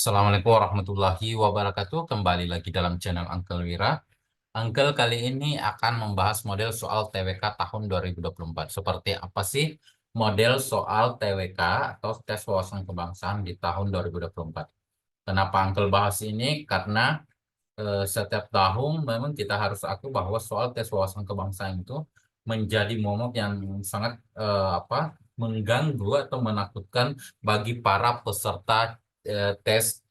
Assalamualaikum warahmatullahi wabarakatuh. Kembali lagi dalam channel Uncle Wira. Uncle kali ini akan membahas model soal TWK tahun 2024. Seperti apa sih model soal TWK atau tes wawasan kebangsaan di tahun 2024? Kenapa Uncle bahas ini? Karena setiap tahun memang kita harus akui bahwa soal tes wawasan kebangsaan itu menjadi momok yang sangat mengganggu atau menakutkan bagi para peserta tes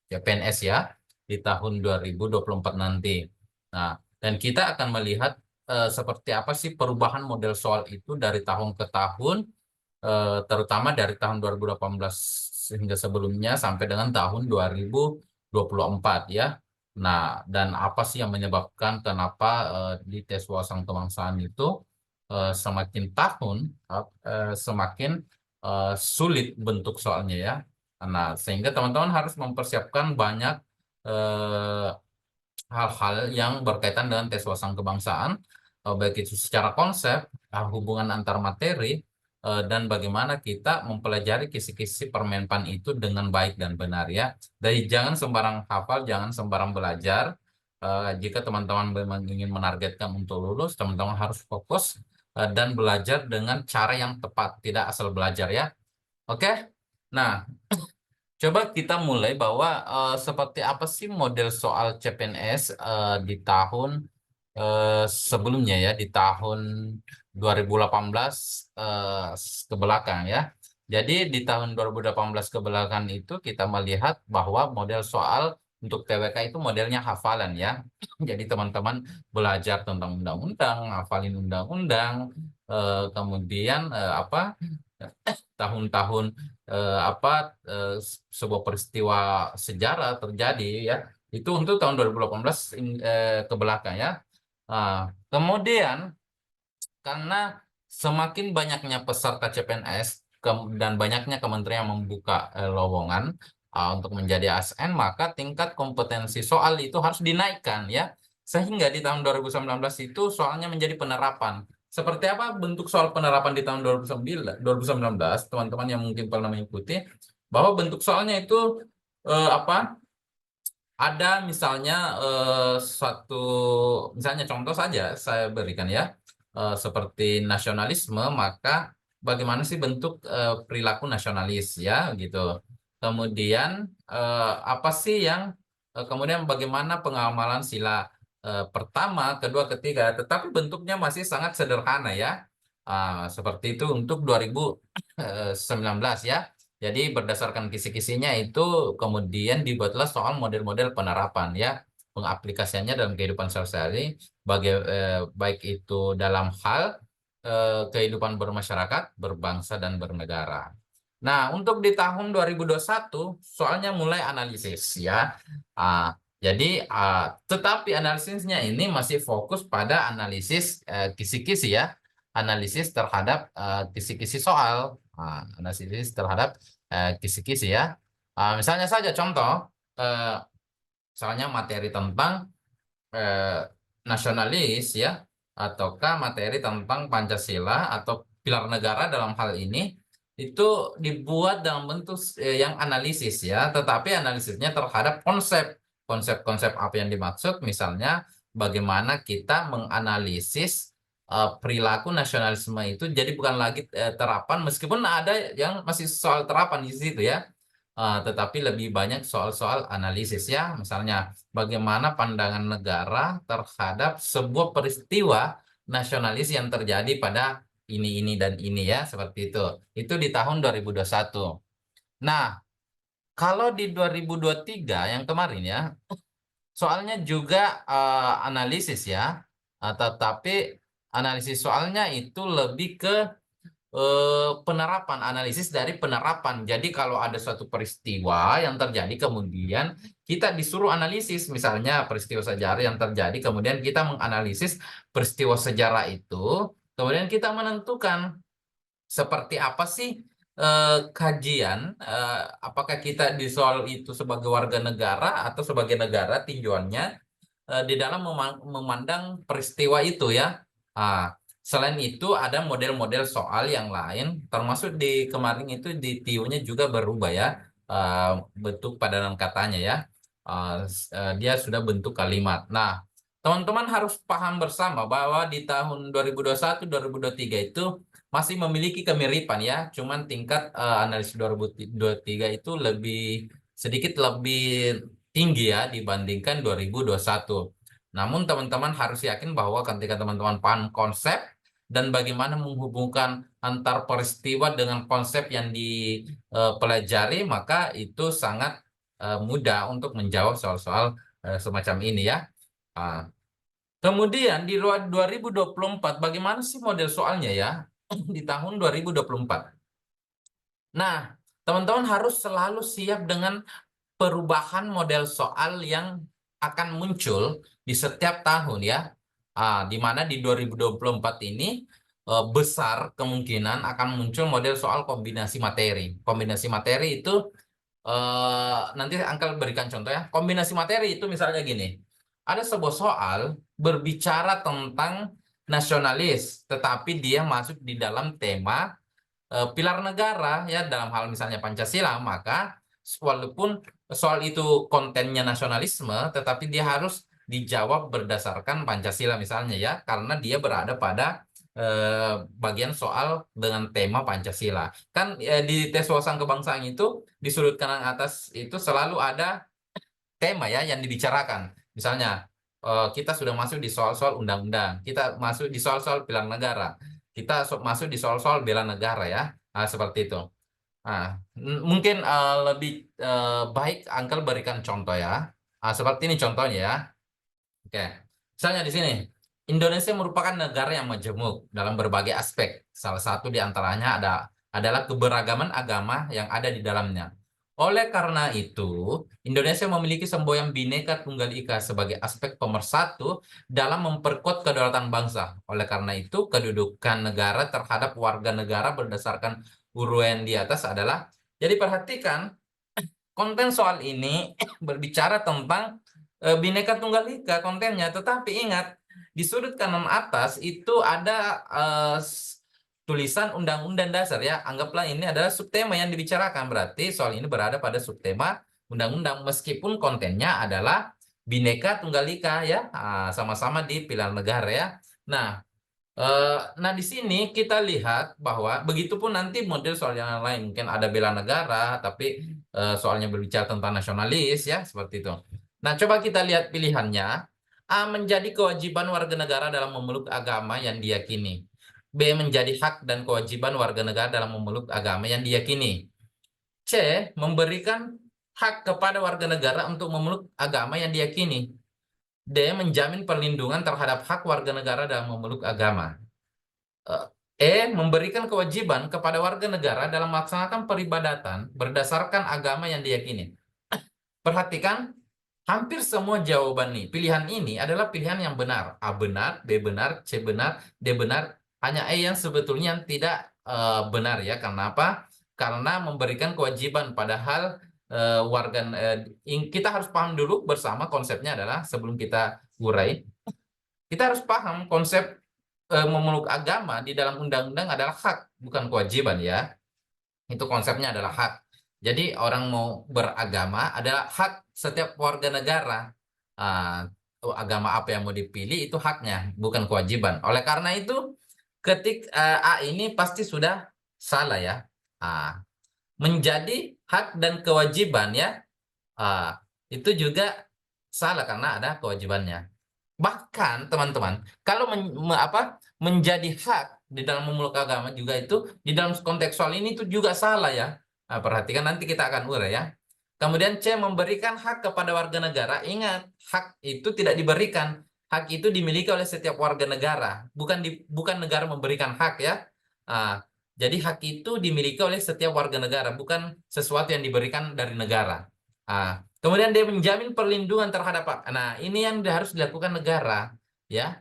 CPNS ya di tahun 2024 nanti. Nah, dan kita akan melihat seperti apa sih perubahan model soal itu dari tahun ke tahun, terutama dari tahun 2018 hingga sebelumnya sampai dengan tahun 2024 ya. Nah, dan apa sih yang menyebabkan kenapa di tes wawasan kebangsaan itu semakin tahun semakin sulit bentuk soalnya ya. Nah, sehingga teman-teman harus mempersiapkan banyak eh, hal-hal yang berkaitan dengan tes wawasan kebangsaan, baik itu secara konsep, hubungan antar materi, dan bagaimana kita mempelajari kisi-kisi permenpan itu dengan baik dan benar ya. Jadi jangan sembarang hafal, jangan sembarang belajar. Jika teman-teman memang ingin menargetkan untuk lulus, teman-teman harus fokus dan belajar dengan cara yang tepat, tidak asal belajar ya. Oke? Nah, coba kita mulai bahwa seperti apa sih model soal CPNS di tahun sebelumnya ya, di tahun 2018 ke belakang ya. Jadi di tahun 2018 ke belakang itu kita melihat bahwa model soal untuk TWK itu modelnya hafalan ya. Jadi teman-teman belajar tentang undang-undang, hafalin undang-undang, kemudian tahun-tahun sebuah peristiwa sejarah terjadi ya itu untuk tahun 2018 ke belakang ya. Kemudian karena semakin banyaknya peserta CPNS dan banyaknya kementerian yang membuka lowongan untuk menjadi ASN, maka tingkat kompetensi soal itu harus dinaikkan ya. Sehingga di tahun 2019 itu soalnya menjadi penerapan. Seperti apa bentuk soal penerapan di tahun 2019, teman-teman yang mungkin pernah mengikuti, bahwa bentuk soalnya itu ada misalnya suatu misalnya contoh saja saya berikan ya. Seperti nasionalisme, maka bagaimana sih bentuk perilaku nasionalis ya gitu. Kemudian apa sih yang kemudian bagaimana pengamalan sila pertama, kedua, ketiga, tetapi bentuknya masih sangat sederhana ya. Seperti itu untuk 2019 ya. Jadi berdasarkan kisi-kisinya itu kemudian dibuatlah soal model-model penerapan ya, pengaplikasiannya dalam kehidupan sehari-hari, baik itu dalam hal kehidupan bermasyarakat, berbangsa dan bernegara. Nah, untuk di tahun 2021 soalnya mulai analisis ya. Tetapi analisisnya ini masih fokus pada analisis kisi-kisi ya, analisis terhadap kisi-kisi soal, analisis terhadap kisi-kisi ya. Misalnya saja contoh, eh, misalnya materi tentang eh, nasionalis ya, ataukah materi tentang Pancasila atau pilar negara dalam hal ini itu dibuat dalam bentuk yang analisis ya, tetapi analisisnya terhadap konsep-konsep apa yang dimaksud, misalnya bagaimana kita menganalisis perilaku nasionalisme itu jadi bukan lagi terapan, meskipun ada yang masih soal terapan di situ ya. Tetapi lebih banyak soal-soal analisis ya, misalnya bagaimana pandangan negara terhadap sebuah peristiwa nasionalis yang terjadi pada ini dan ini ya, seperti itu. Itu di tahun 2021. Nah, kalau di 2023 yang kemarin ya, soalnya juga analisis ya, tetapi analisis soalnya itu lebih ke penerapan, analisis dari penerapan. Jadi kalau ada suatu peristiwa yang terjadi kemudian kita disuruh analisis, misalnya peristiwa sejarah yang terjadi, kemudian kita menganalisis peristiwa sejarah itu, kemudian kita menentukan seperti apa sih kajian, apakah kita di soal itu sebagai warga negara atau sebagai negara tinjauannya di dalam memandang peristiwa itu ya. Ah, Selain itu ada model-model soal yang lain, termasuk di kemarin itu di TIU-nya juga berubah ya. bentuk padanan katanya ya. Dia sudah bentuk kalimat. Nah, teman-teman harus paham bersama bahwa di tahun 2021, 2023 itu masih memiliki kemiripan ya. Cuman tingkat analisis 2023 itu sedikit lebih tinggi ya dibandingkan 2021. Namun teman-teman harus yakin bahwa ketika teman-teman paham konsep dan bagaimana menghubungkan antar peristiwa dengan konsep yang dipelajari, maka itu sangat mudah untuk menjawab soal-soal semacam ini ya. Ah, Kemudian di luar 2024, bagaimana sih model soalnya ya di tahun 2024? Nah, teman-teman harus selalu siap dengan perubahan model soal yang akan muncul di setiap tahun ya. Di mana di 2024 ini besar kemungkinan akan muncul model soal kombinasi materi. Kombinasi materi itu nanti Angkel berikan contoh ya. Kombinasi materi itu misalnya gini. Ada sebuah soal berbicara tentang nasionalis, tetapi dia masuk di dalam tema pilar negara ya dalam hal misalnya Pancasila, maka walaupun soal itu kontennya nasionalisme, tetapi dia harus dijawab berdasarkan Pancasila misalnya ya, karena dia berada pada bagian soal dengan tema Pancasila. Kan di tes wawasan kebangsaan itu di sudut kanan atas itu selalu ada tema ya yang dibicarakan. Misalnya kita sudah masuk di soal-soal undang-undang, kita masuk di soal-soal pilar negara, kita masuk di soal-soal bela negara ya. Seperti itu. Nah, mungkin lebih baik Uncle berikan contoh ya. Seperti ini contohnya ya. Oke. Misalnya di sini, Indonesia merupakan negara yang majemuk dalam berbagai aspek. Salah satu di antaranya adalah keberagaman agama yang ada di dalamnya. Oleh karena itu, Indonesia memiliki semboyan Bhinneka Tunggal Ika sebagai aspek pemersatu dalam memperkuat kedaulatan bangsa. Oleh karena itu, kedudukan negara terhadap warga negara berdasarkan uraian di atas adalah, jadi perhatikan konten soal ini berbicara tentang Bhinneka Tunggal Ika kontennya, tetapi ingat di sudut kanan atas itu ada tulisan Undang-Undang Dasar ya. Anggaplah ini adalah subtema yang dibicarakan, berarti soal ini berada pada subtema Undang-Undang meskipun kontennya adalah Bhinneka Tunggal Ika ya, sama-sama di pilar negara ya. Nah, di sini kita lihat bahwa begitupun nanti model soal yang lain mungkin ada bela negara, tapi soalnya berbicara tentang nasionalis ya seperti itu. Nah, coba kita lihat pilihannya. A menjadi kewajiban warga negara dalam memeluk agama yang diyakini. B menjadi hak dan kewajiban warga negara dalam memeluk agama yang diyakini. C memberikan hak kepada warga negara untuk memeluk agama yang diyakini. D menjamin perlindungan terhadap hak warga negara dalam memeluk agama. Memberikan kewajiban kepada warga negara dalam melaksanakan peribadatan berdasarkan agama yang diyakini. Perhatikan, hampir semua jawaban nih, pilihan ini adalah pilihan yang benar. A benar, B benar, C benar, D benar. Hanya E yang sebetulnya tidak benar ya. Kenapa? Karena memberikan kewajiban, padahal kita harus paham dulu bersama konsepnya adalah sebelum kita urai. Kita harus paham konsep memeluk agama di dalam undang-undang adalah hak, bukan kewajiban ya. Itu konsepnya adalah hak. Jadi orang mau beragama adalah hak setiap warga negara. Ah, Agama apa yang mau dipilih itu haknya, bukan kewajiban. Oleh karena itu, A ini pasti sudah salah ya. Menjadi hak dan kewajiban ya, itu juga salah karena ada kewajibannya. Bahkan teman-teman, kalau menjadi hak di dalam memeluk agama juga itu di dalam konteks soal ini itu juga salah ya. Perhatikan nanti kita akan urai ya. Kemudian C memberikan hak kepada warga negara. Ingat, hak itu tidak diberikan. Hak itu dimiliki oleh setiap warga negara, bukan negara memberikan hak ya. Jadi hak itu dimiliki oleh setiap warga negara, bukan sesuatu yang diberikan dari negara. Kemudian dia menjamin perlindungan terhadap hak. Nah, ini yang harus dilakukan negara, ya.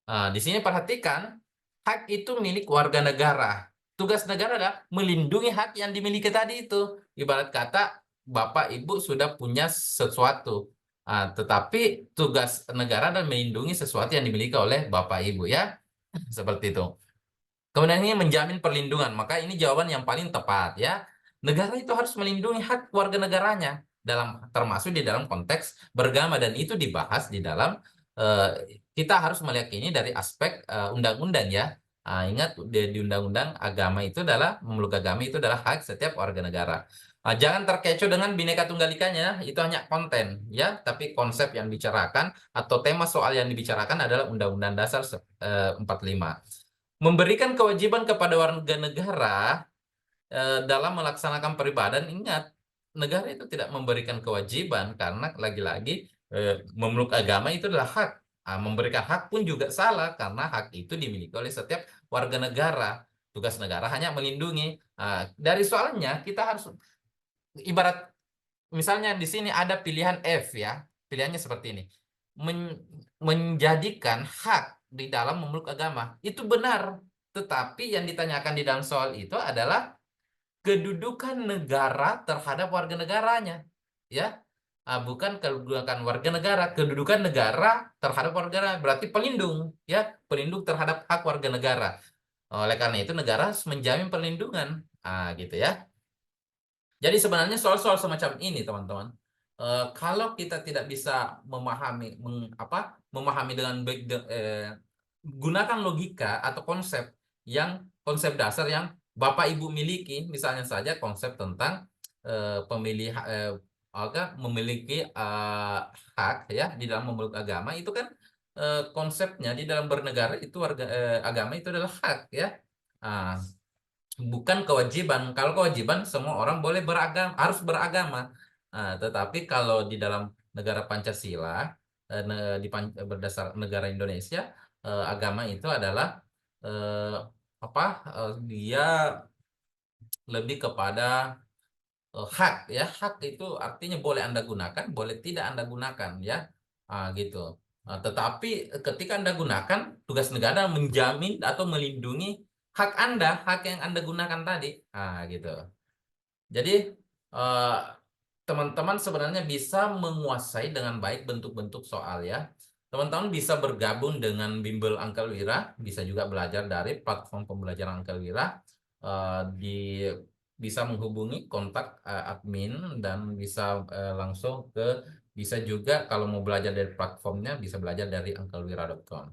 Di sini perhatikan, hak itu milik warga negara. Tugas negara adalah melindungi hak yang dimiliki tadi itu. Ibarat kata, Bapak Ibu sudah punya sesuatu, tetapi tugas negara adalah melindungi sesuatu yang dimiliki oleh Bapak Ibu, ya. Seperti itu. Kemudian ini menjamin perlindungan, maka ini jawaban yang paling tepat, ya. negara itu harus melindungi hak warga negaranya termasuk di dalam konteks beragama dan itu dibahas di dalam kita harus melihat ini dari aspek undang-undang ya. Ingat di undang-undang agama itu adalah memeluk agama itu adalah hak setiap warga negara. Jangan terkecoh dengan Bhinneka Tunggal Ikanya, itu hanya konten ya, tapi konsep yang dibicarakan atau tema soal yang dibicarakan adalah Undang-Undang Dasar 45. Memberikan kewajiban kepada warga negara dalam melaksanakan peribadan, ingat, negara itu tidak memberikan kewajiban karena lagi-lagi memeluk agama itu adalah hak. Memberikan hak pun juga salah karena hak itu dimiliki oleh setiap warga negara. Tugas negara hanya melindungi. Dari soalnya kita harus ibarat misalnya di sini ada pilihan F ya. Pilihannya seperti ini. Menjadikan hak di dalam memeluk agama. Itu benar. Tetapi yang ditanyakan di dalam soal itu adalah kedudukan negara terhadap warga negaranya, ya. Bukan kedudukan warga negara, kedudukan negara terhadap warga negara berarti pelindung, ya, pelindung terhadap hak warga negara. Oleh karena itu negara harus menjamin perlindungan, gitu ya. Jadi sebenarnya soal-soal semacam ini, teman-teman, kalau kita tidak bisa memahami dengan baik, gunakan logika atau konsep dasar yang Bapak Ibu miliki, misalnya saja konsep tentang pemilih memiliki hak ya di dalam memeluk agama itu kan konsepnya di dalam bernegara itu agama itu adalah hak ya. Ah, bukan kewajiban. Kalau kewajiban semua orang boleh beragama, harus beragama. Tetapi kalau di dalam negara Pancasila, berdasar negara Indonesia, agama itu adalah eh, dia lebih kepada hak ya. Hak itu artinya boleh Anda gunakan, boleh tidak Anda gunakan ya. Gitu. Tetapi ketika Anda gunakan, tugas negara menjamin atau melindungi hak Anda, hak yang Anda gunakan tadi. Gitu. Jadi eh, teman-teman sebenarnya bisa menguasai dengan baik bentuk-bentuk soal ya. Teman-teman bisa bergabung dengan Bimbel Angkel Wira, bisa juga belajar dari platform pembelajaran Angkel Wira. Di bisa menghubungi kontak admin dan bisa langsung bisa juga kalau mau belajar dari platformnya bisa belajar dari angkelwira.com.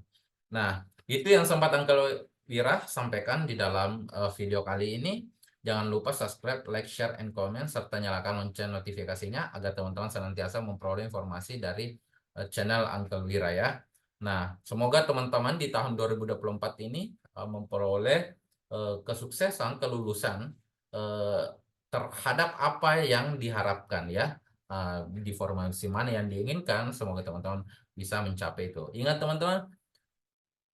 Nah, itu yang sempat Angkel Wira sampaikan di dalam video kali ini. Jangan lupa subscribe, like, share, and comment, serta nyalakan lonceng notifikasinya agar teman-teman senantiasa memperoleh informasi dari channel Uncle Wira ya. Nah, semoga teman-teman di tahun 2024 ini memperoleh kesuksesan, kelulusan eh, terhadap apa yang diharapkan ya. Di formasi mana yang diinginkan, semoga teman-teman bisa mencapai itu. Ingat teman-teman,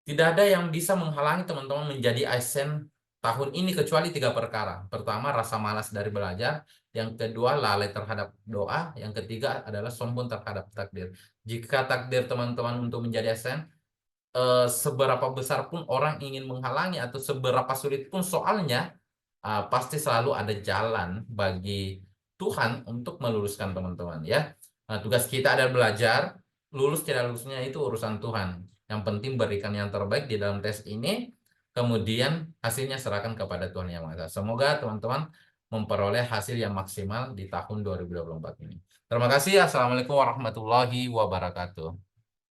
tidak ada yang bisa menghalangi teman-teman menjadi ASN tahun ini kecuali 3 perkara. Pertama, rasa malas dari belajar. Yang kedua, lalai terhadap doa. Yang ketiga adalah sombong terhadap takdir. Jika takdir teman-teman untuk menjadi ASN, seberapa besar pun orang ingin menghalangi atau seberapa sulit pun soalnya, pasti selalu ada jalan bagi Tuhan untuk meluluskan teman-teman ya. Tugas kita adalah belajar, lulus tidak lulusnya itu urusan Tuhan. Yang penting berikan yang terbaik di dalam tes ini, kemudian hasilnya serahkan kepada Tuhan Yang Maha Esa. Semoga teman-teman memperoleh hasil yang maksimal di tahun 2024 ini. Terima kasih. Assalamualaikum warahmatullahi wabarakatuh.